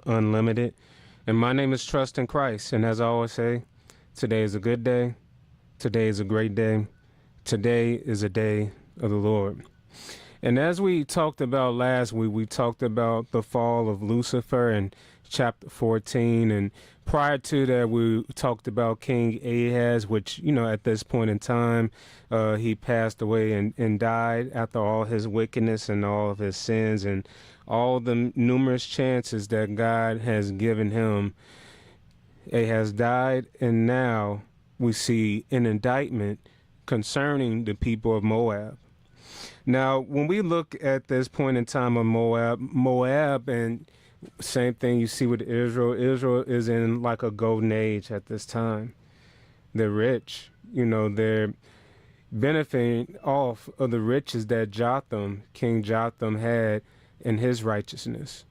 Unlimited. And my name is Trust in Christ. And as I always say, today is a good day. Today is a great day. Today is a day of the Lord. And as we talked about last week, we talked about the fall of Lucifer in chapter 14. And prior to that, we talked about King Ahaz, which, at this point in time, he passed away and died after all his wickedness and all of his sins and all the numerous chances that God has given him. Ahaz died, and now we see an indictment concerning the people of Moab. Now, when we look at this point in time of Moab, and same thing you see with Israel. Israel is in like a golden age at this time. They're rich. They're benefiting off of the riches that King Jotham had in his righteousness.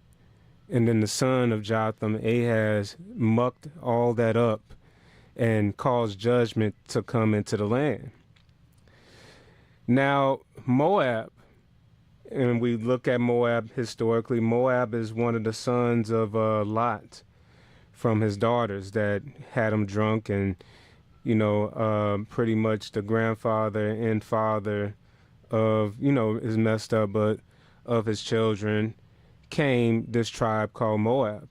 And then the son of Jotham, Ahaz, mucked all that up and caused judgment to come into the land. Now, Moab, and we look at Moab historically, Moab is one of the sons of Lot from his daughters that had him drunk, and, pretty much the grandfather and father of, is messed up, but of his children came this tribe called Moab.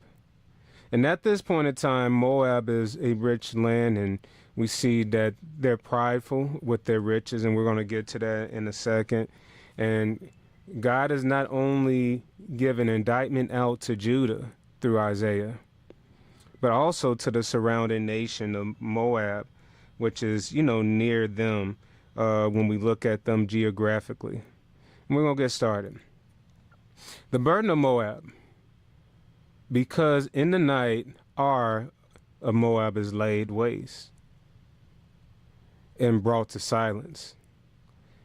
And at this point in time, Moab is a rich land, and we see that they're prideful with their riches, and we're going to get to that in a second. And God has not only given indictment out to Judah through Isaiah, but also to the surrounding nation of Moab, which is, near them when we look at them geographically. And we're going to get started. The burden of Moab. Because in the night, Ar of Moab is laid waste and brought to silence.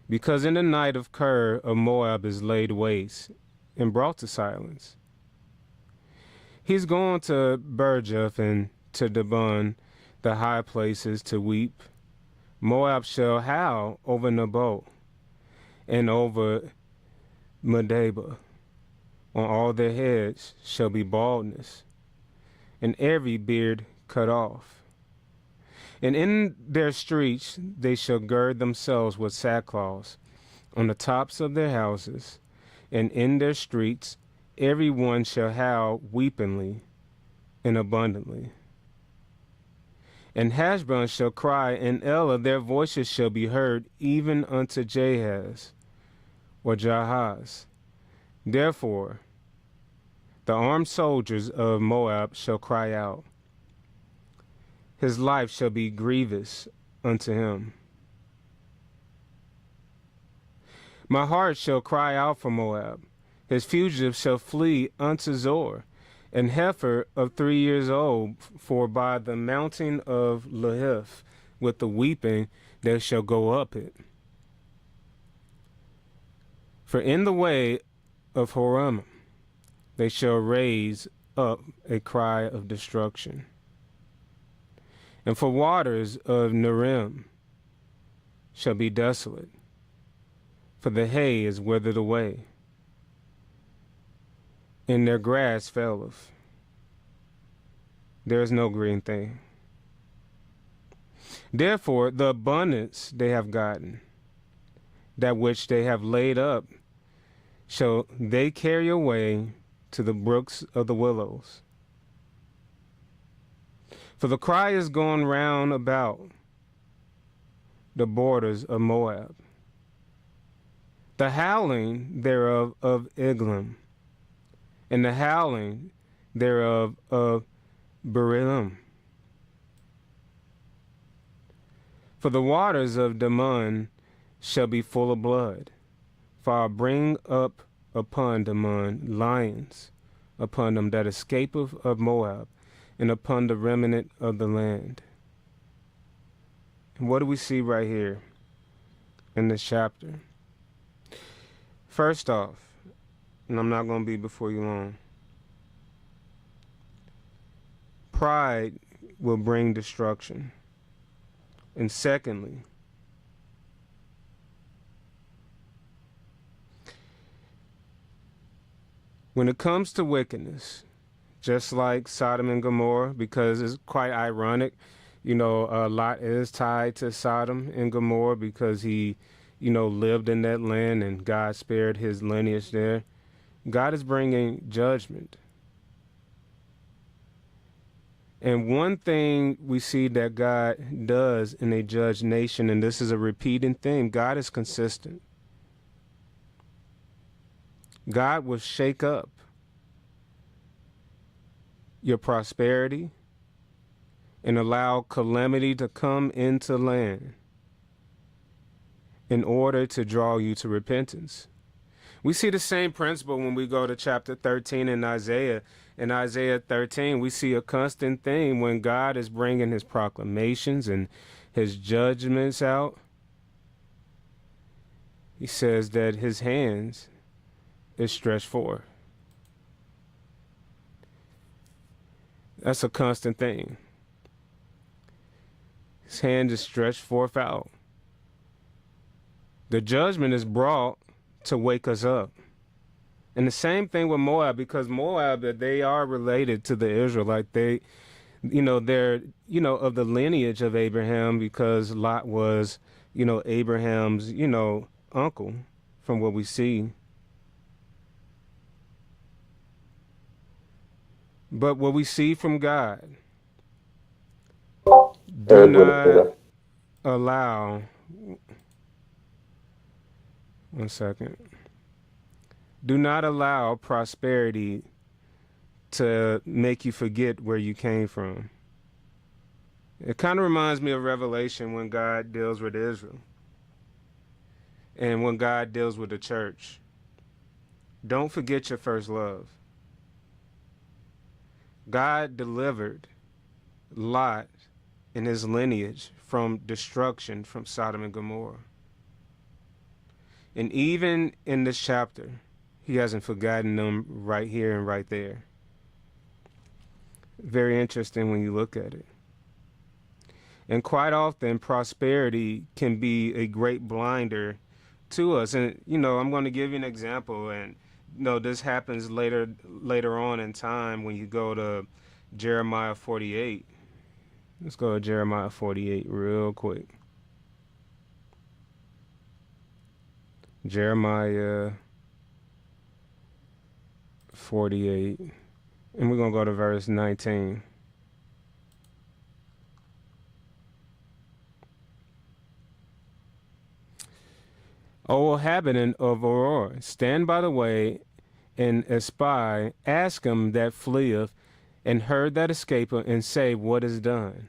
Because in the night of Ker of Moab is laid waste and brought to silence. He's gone to Berjeth and to Dibon, the high places, to weep. Moab shall howl over Nebo and over Medeba. On all their heads shall be baldness, and every beard cut off. And in their streets they shall gird themselves with sackcloths on the tops of their houses, and in their streets every one shall howl weepingly and abundantly. And Hashbon shall cry, and Elah their voices shall be heard, even unto Jahaz or Jahaz. Therefore, the armed soldiers of Moab shall cry out. His life shall be grievous unto him. My heart shall cry out for Moab. His fugitives shall flee unto Zor, an heifer of 3 years old, for by the mountain of Lahith, with the weeping they shall go up it. For in the way of Horam they shall raise up a cry of destruction. And for waters of Nerim shall be desolate, for the hay is withered away, and their grass faileth. There is no green thing. Therefore the abundance they have gotten, that which they have laid up, shall they carry away to the brooks of the willows. For the cry is gone round about the borders of Moab, the howling thereof of Eglam, and the howling thereof of Berilim. For the waters of Damon shall be full of blood, for I bring up upon Damon lions, upon them that escapeth of Moab, and upon the remnant of the land. And what do we see right here in this chapter? First off, and I'm not going to be before you long, pride will bring destruction. And secondly, when it comes to wickedness, just like Sodom and Gomorrah, because it's quite ironic. Lot is tied to Sodom and Gomorrah because he, lived in that land and God spared his lineage there. God is bringing judgment. And one thing we see that God does in a judged nation, and this is a repeating theme, God is consistent. God will shake up your prosperity and allow calamity to come into land in order to draw you to repentance. We see the same principle when we go to chapter 13 in Isaiah. In Isaiah 13, we see a constant theme when God is bringing his proclamations and his judgments out. He says that his hands is stretched forth. That's a constant thing. His hand is stretched forth out. The judgment is brought to wake us up. And the same thing with Moab, because Moab, they are related to the Israelites. They're, of the lineage of Abraham, because Lot was, Abraham's, uncle, from what we see. But what we see from God, do not allow, one second, do not allow prosperity to make you forget where you came from. It kind of reminds me of Revelation when God deals with Israel and when God deals with the church. Don't forget your first love. God delivered Lot and his lineage from destruction from Sodom and Gomorrah. And even in this chapter, he hasn't forgotten them right here and right there. Very interesting when you look at it. And quite often, prosperity can be a great blinder to us. And, I'm going to give you an example. And, this happens later on in time when you go to Jeremiah 48. Let's go to Jeremiah 48 real quick. Jeremiah 48. And we're going to go to verse 19. O inhabitant of Aurora, stand by the way and espy, ask him that fleeth, and her that escapeth, and say, what is done?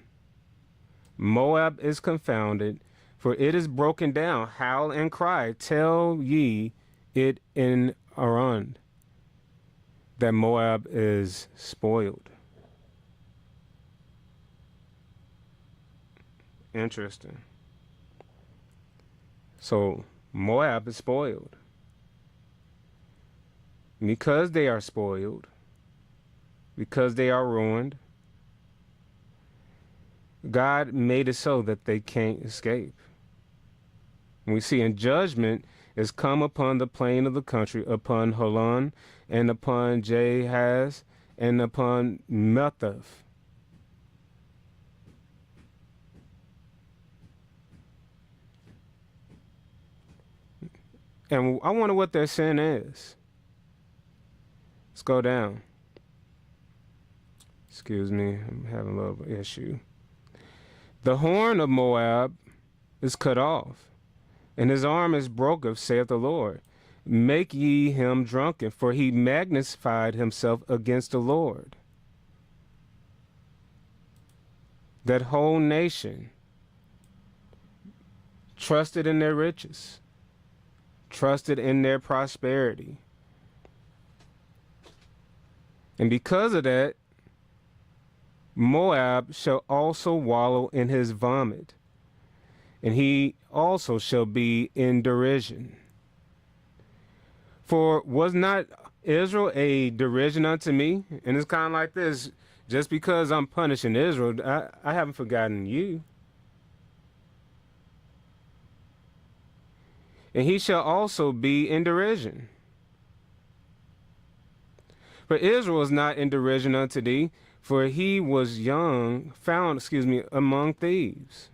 Moab is confounded, for it is broken down. Howl and cry, tell ye it in Aran, that Moab is spoiled. Interesting. So Moab is spoiled. Because they are spoiled, because they are ruined, God made it so that they can't escape. We see in judgment is come upon the plain of the country, upon Holon, and upon Jahaz, and upon Methath. And I wonder what their sin is. Let's go down. Excuse me, I'm having a little issue. The horn of Moab is cut off, and his arm is broken, saith the Lord. Make ye him drunken, for he magnified himself against the Lord. That whole nation trusted in their riches, trusted in their prosperity. And because of that, Moab shall also wallow in his vomit, and he also shall be in derision. For was not Israel a derision unto me? And it's kind of like this. Just because I'm punishing Israel, I haven't forgotten you. And he shall also be in derision. For Israel is not in derision unto thee, for he was found, among thieves.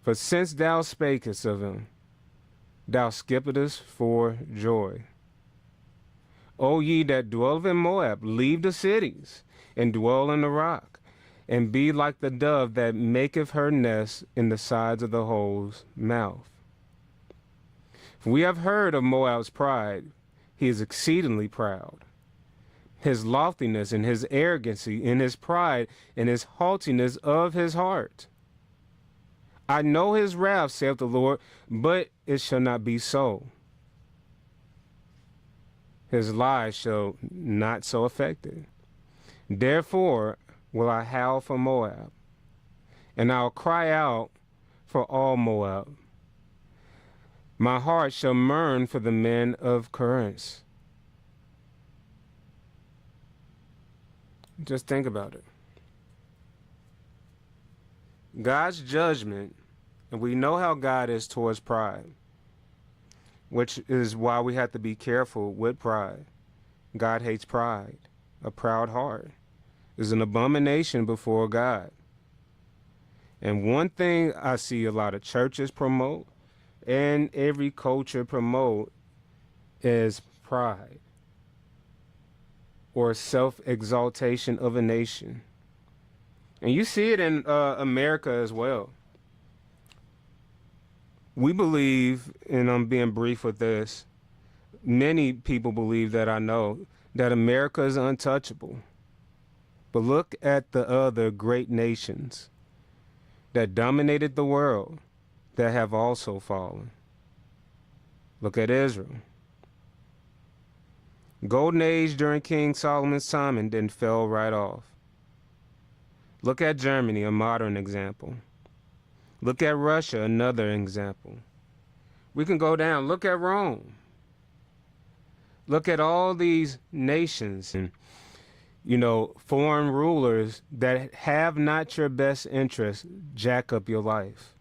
For since thou spakest of him, thou skippedest for joy. O ye that dwell in Moab, leave the cities, and dwell in the rock, and be like the dove that maketh her nest in the sides of the hole's mouth. For we have heard of Moab's pride. He is exceedingly proud. His loftiness and his arrogancy, and his pride and his haughtiness of his heart. I know his wrath, saith the Lord, but it shall not be so. His lies shall not so affect it. Therefore will I howl for Moab, and I'll cry out for all Moab. My heart shall mourn for the men of Currents. Just think about it. God's judgment, and we know how God is towards pride, which is why we have to be careful with pride. God hates pride. A proud heart is an abomination before God. And one thing I see a lot of churches promote and every culture promote is pride or self-exaltation of a nation. And you see it in America as well. We believe, and I'm being brief with this, many people believe that I know that America is untouchable. But look at the other great nations that dominated the world that have also fallen. Look at Israel. Golden age during King Solomon's time and then fell right off. Look at Germany, a modern example. Look at Russia, another example. We can go down. Look at Rome. Look at all these nations and, foreign rulers that have not your best interest jack up your life.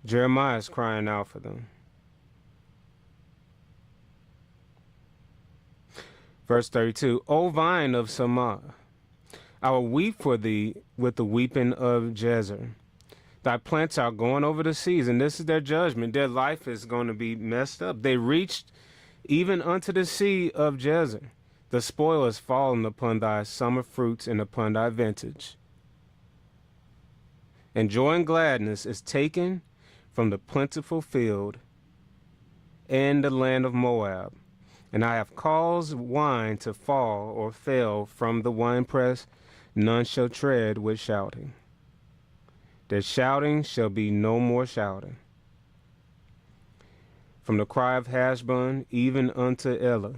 Jeremiah is crying out for them. Verse 32, O vine of Samah, I will weep for thee with the weeping of Jezer. Thy plants are going over the seas, and this is their judgment. Their life is going to be messed up. They reached even unto the sea of Jezer. The spoil is fallen upon thy summer fruits and upon thy vintage. And joy and gladness is taken from the plentiful field and the land of Moab. And I have caused wine to fall or fail from the winepress. None shall tread with shouting. Their shouting shall be no more shouting. From the cry of Hashbon even unto Elah,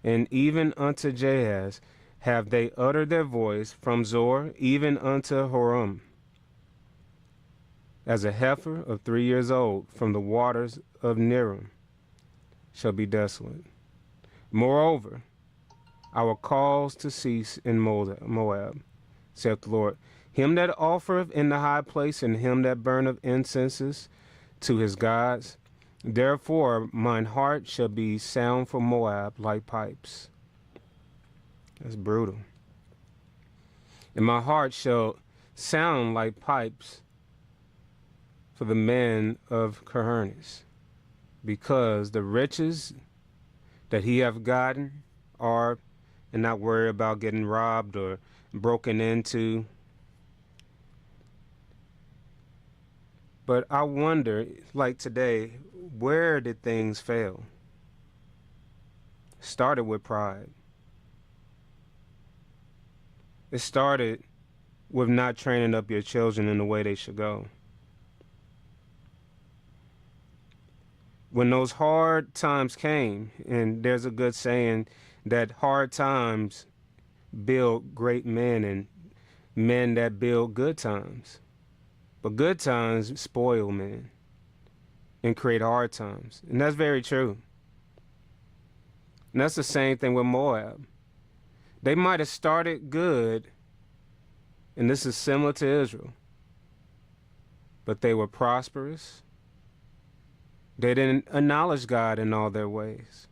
and even unto Jahaz, have they uttered their voice, from Zor even unto Horam. As a heifer of 3 years old from the waters of Nirim shall be desolate. Moreover, I will cause to cease in Moab, saith the Lord, him that offereth in the high place, and him that burneth incenses to his gods. Therefore mine heart shall be sound for Moab like pipes. That's brutal. And my heart shall sound like pipes for the men of Cahernes, because the riches that he have gotten are, and not worry about getting robbed or broken into. But I wonder, like today, where did things fail? It started with pride. It started with not training up your children in the way they should go. When those hard times came, and there's a good saying that hard times build great men and men that build good times. But good times spoil men and create hard times. And that's very true. And that's the same thing with Moab. They might have started good, and this is similar to Israel, but they were prosperous. They didn't acknowledge God in all their ways.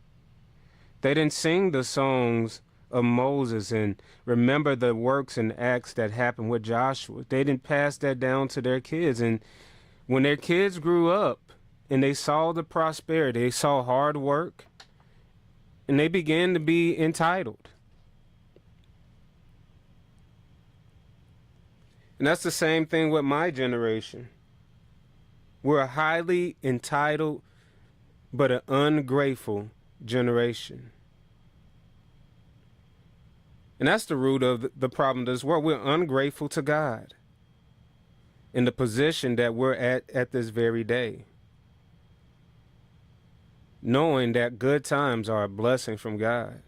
They didn't sing the songs of Moses and remember the works and acts that happened with Joshua. They didn't pass that down to their kids. And when their kids grew up and they saw the prosperity, they saw hard work, and they began to be entitled. And that's the same thing with my generation. We're a highly entitled but an ungrateful generation. And that's the root of the problem of this world. We're ungrateful to God in the position that we're at this very day, knowing that good times are a blessing from God.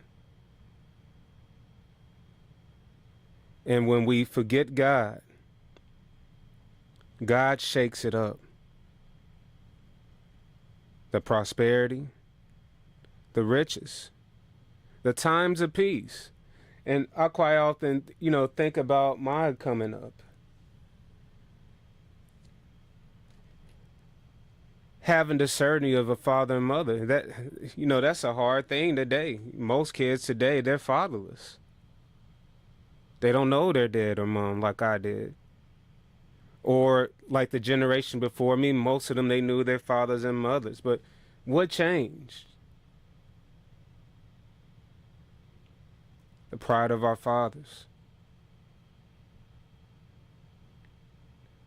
And when we forget God, God shakes it up. The prosperity, the riches, the times of peace. And I quite often, think about my coming up. Having the certainty of a father and mother, that's a hard thing today. Most kids today, they're fatherless. They don't know their dad or mom like I did. Or like the generation before me, most of them, they knew their fathers and mothers. But what changed? The pride of our fathers.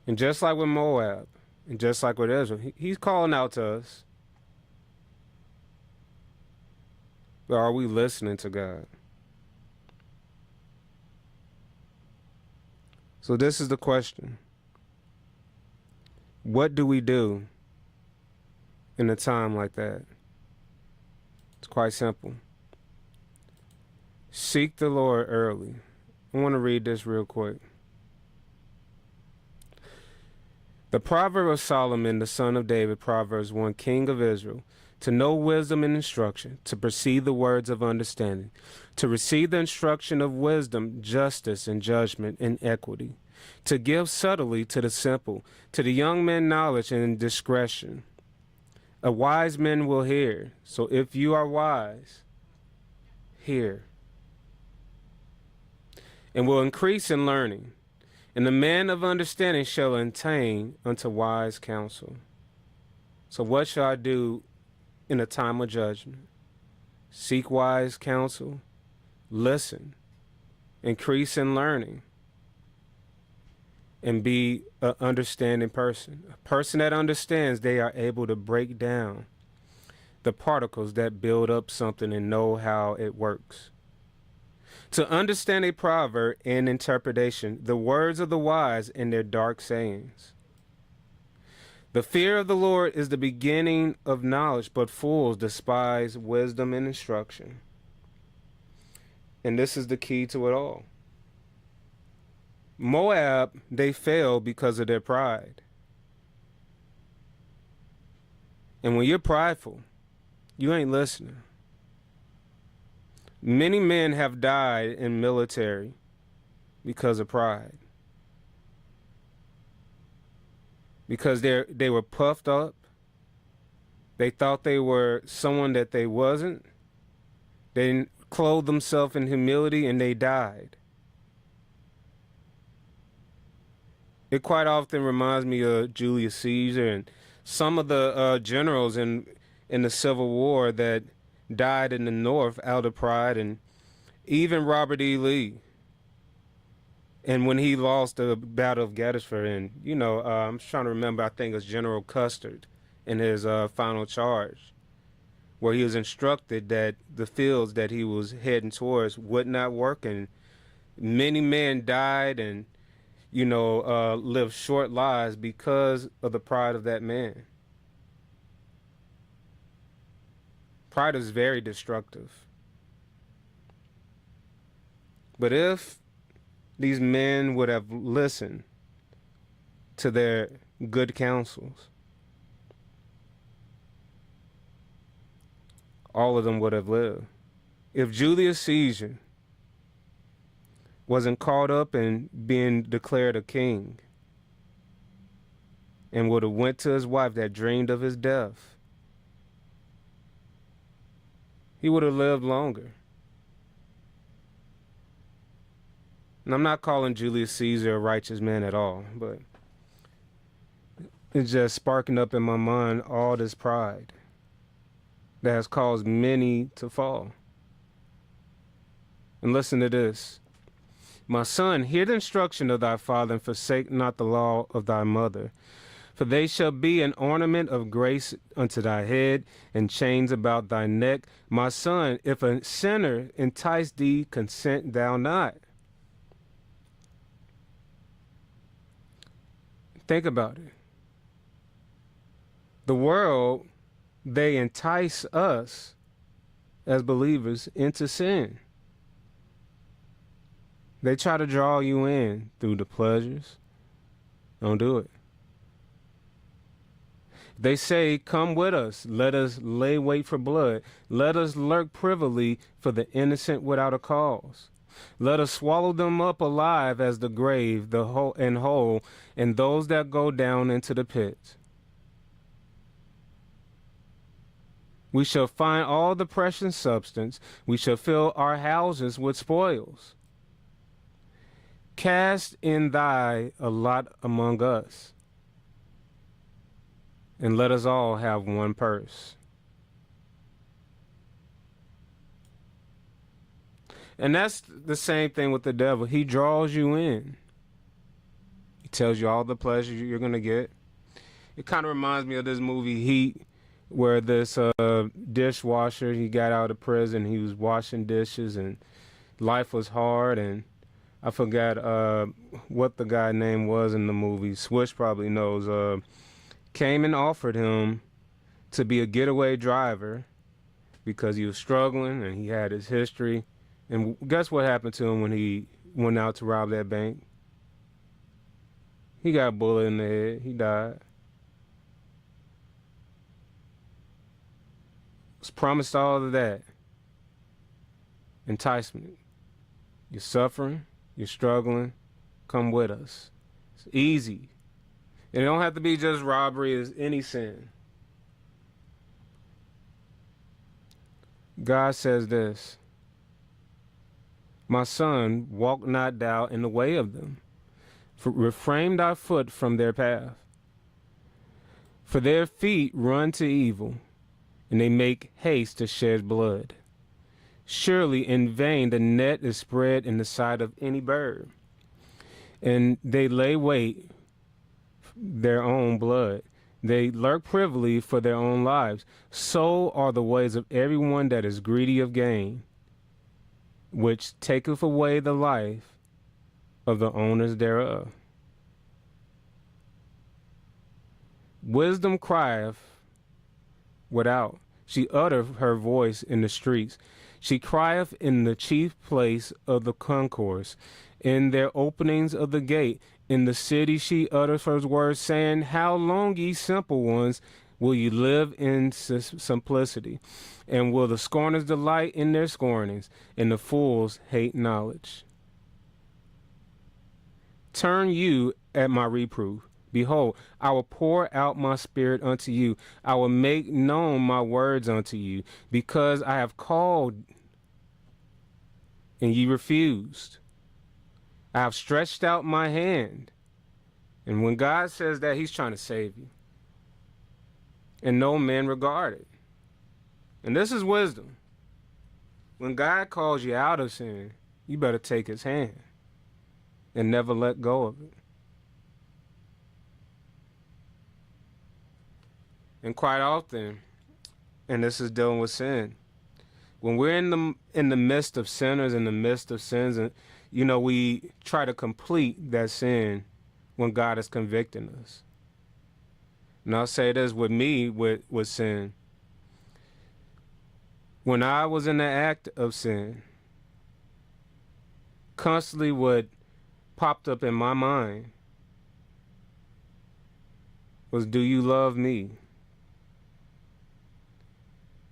And just like with Moab, and just like with Israel, he's calling out to us. But are we listening to God? So this is the question. What do we do in a time like that? It's quite simple. Seek the Lord early. I want to read this real quick. The proverb of Solomon, the son of David, Proverbs 1, king of Israel, to know wisdom and instruction, to perceive the words of understanding, to receive the instruction of wisdom, justice and judgment and equity, to give subtly to the simple, to the young man knowledge and discretion. A wise man will hear. So if you are wise, hear. And will increase in learning. And the man of understanding shall attain unto wise counsel. So what shall I do in a time of judgment? Seek wise counsel, listen, increase in learning, and be an understanding person. A person that understands, they are able to break down the particles that build up something and know how it works. To understand a proverb and interpretation, the words of the wise and their dark sayings. The fear of the Lord is the beginning of knowledge, but fools despise wisdom and instruction. And this is the key to it all. Moab, they failed because of their pride. And when you're prideful, you ain't listening. Many men have died in military because of pride. Because they were puffed up. They thought they were someone that they wasn't. They didn't clothe themselves in humility, and they died. It quite often reminds me of Julius Caesar and some of the generals in the Civil War that died in the North out of pride, and even Robert E. Lee. And when he lost the Battle of Gettysburg, and I'm trying to remember, I think it was General Custer in his final charge, where he was instructed that the fields that he was heading towards would not work, and many men died and lived short lives because of the pride of that man. Pride is very destructive. But if these men would have listened to their good counsels, all of them would have lived. If Julius Caesar wasn't caught up in being declared a king and would have went to his wife that dreamed of his death he would have lived longer. And I'm not calling Julius Caesar a righteous man at all, but it's just sparking up in my mind all this pride that has caused many to fall. And listen to this. My son, hear the instruction of thy father, and forsake not the law of thy mother. For they shall be an ornament of grace unto thy head, and chains about thy neck. My son, if a sinner entice thee, consent thou not. Think about it. The world, they entice us as believers into sin. They try to draw you in through the pleasures. Don't do it. They say, come with us. Let us lay wait for blood. Let us lurk privily for the innocent without a cause. Let us swallow them up alive as the grave, the whole, and those that go down into the pit. We shall find all the precious substance. We shall fill our houses with spoils. Cast in thy a lot among us, and let us all have one purse. And that's the same thing with the devil. He draws you in. He tells you all the pleasure you're going to get. It kind of reminds me of this movie Heat, where this dishwasher, he got out of prison. He was washing dishes, and life was hard. And I forgot what the guy's name was in the movie. Swish probably knows. Came and offered him to be a getaway driver because he was struggling and he had his history. And guess what happened to him when he went out to rob that bank? He got a bullet in the head. He died. Was promised all of that. Enticement. You're suffering. You're struggling. Come with us. It's easy. And it don't have to be just robbery. It's any sin. God says this. My son, walk not thou in the way of them. Refrain thy foot from their path. For their feet run to evil, and they make haste to shed blood. Surely in vain the net is spread in the sight of any bird, and they lay wait their own blood. They lurk privily for their own lives. So are the ways of everyone that is greedy of gain, which taketh away the life of the owners thereof. Wisdom crieth without. She uttereth her voice in the streets. She crieth in the chief place of the concourse, in their openings of the gate. In the city she utters her words, saying, how long, ye simple ones, will ye live in simplicity? And will the scorners delight in their scornings, and the fools hate knowledge? Turn you at my reproof. Behold, I will pour out my spirit unto you. I will make known my words unto you, because I have called, and ye refused. I have stretched out my hand. And when God says that, he's trying to save you. And no man regard it. And this is wisdom. When God calls you out of sin, you better take his hand and never let go of it. And quite often, and this is dealing with sin, when we're in the midst of sinners, in the midst of sins, and we try to complete that sin when God is convicting us. And I'll say this with me, with sin. When I was in the act of sin, constantly what popped up in my mind was, do you love me?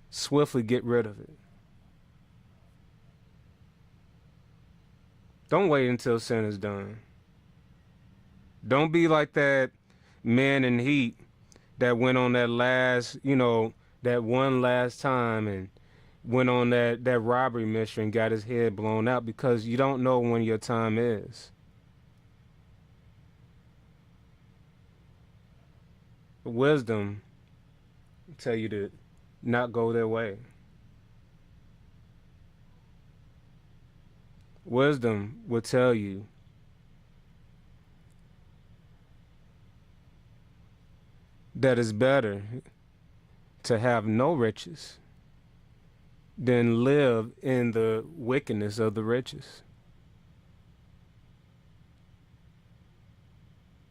Swiftly get rid of it. Don't wait until sin is done. Don't be like that man in Heat that went on that last, that one last time, and went on that robbery mission and got his head blown out, because you don't know when your time is. Wisdom tell you to not go their way. Wisdom will tell you that it's better to have no riches than live in the wickedness of the riches.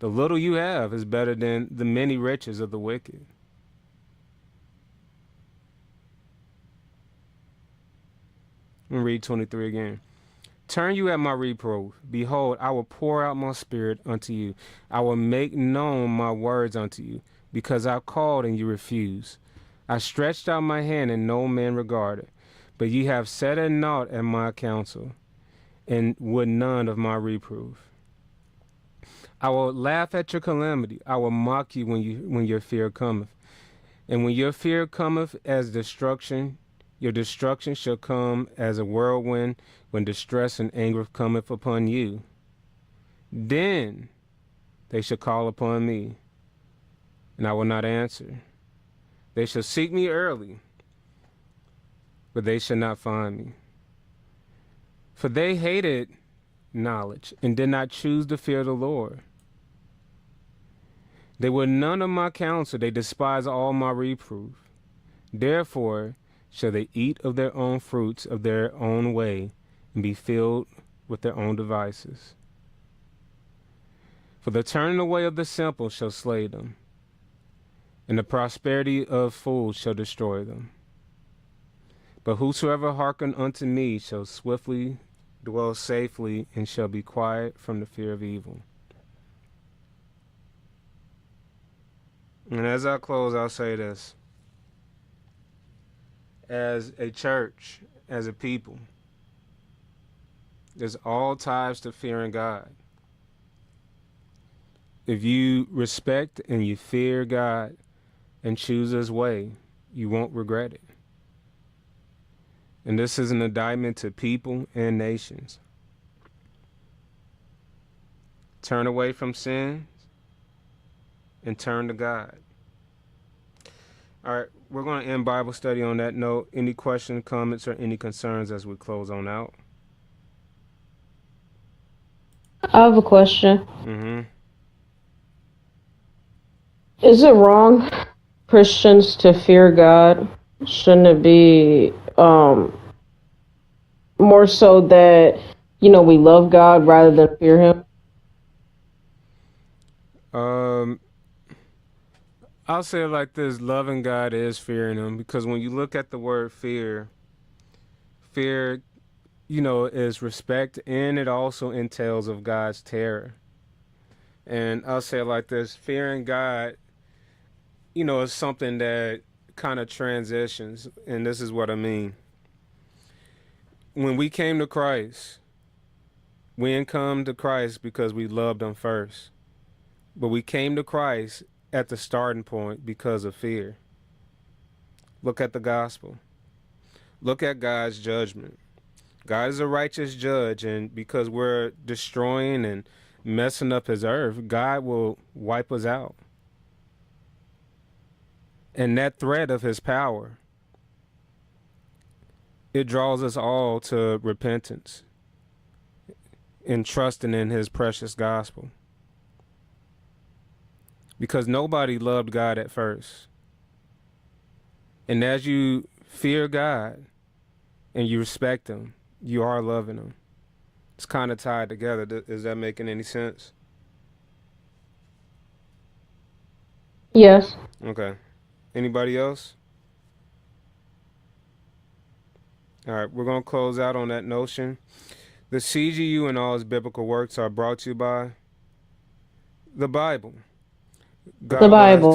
The little you have is better than the many riches of the wicked. I'm gonna read 23 again. Turn you at my reproof. Behold, I will pour out my spirit unto you. I will make known my words unto you, because I called and you refused. I stretched out my hand and no man regarded. But ye have set at naught at my counsel, and would none of my reproof. I will laugh at your calamity. I will mock you when your fear cometh. And when your fear cometh as destruction, your destruction shall come as a whirlwind, when distress and anger cometh upon you. Then they shall call upon me, and I will not answer. They shall seek me early, but they shall not find me. For they hated knowledge and did not choose the fear of the Lord. They were none of my counsel. They despised all my reproof. Therefore shall they eat of their own fruits of their own way, and be filled with their own devices. For the turning away of the simple shall slay them, and the prosperity of fools shall destroy them. But whosoever hearken unto me shall swiftly dwell safely, and shall be quiet from the fear of evil. And as I close, I'll say this. As a church, as a people, there's all types to fearing God. If you respect and you fear God and choose His way, you won't regret it. And this is an indictment to people and nations. Turn away from sin and turn to God. All right, we're going to end Bible study on that note. Any questions, comments, or any concerns as we close on out? I have a question. Mm-hmm. Is it wrong Christians to fear God? Shouldn't it be more so that, we love God rather than fear Him? I'll say it like this. Loving God is fearing Him, because when you look at the word fear, is respect, and it also entails of God's terror. And I'll say it like this. Fearing God, is something that kind of transitions, and this is what I mean. When we came to Christ, we didn't come to Christ because we loved Him first, but we came to Christ at the starting point because of fear. Look at the gospel. Look at God's judgment. God is a righteous judge, and because we're destroying and messing up His earth, God will wipe us out. And that threat of His power, it draws us all to repentance and trusting in His precious gospel. Because nobody loved God at first. And as you fear God and you respect Him, you are loving Him. It's kind of tied together. Is that making any sense? Yes. Okay. Anybody else? All right, we're going to close out on that notion. The CGU and all its biblical works are brought to you by the Bible. The God bless. Bible.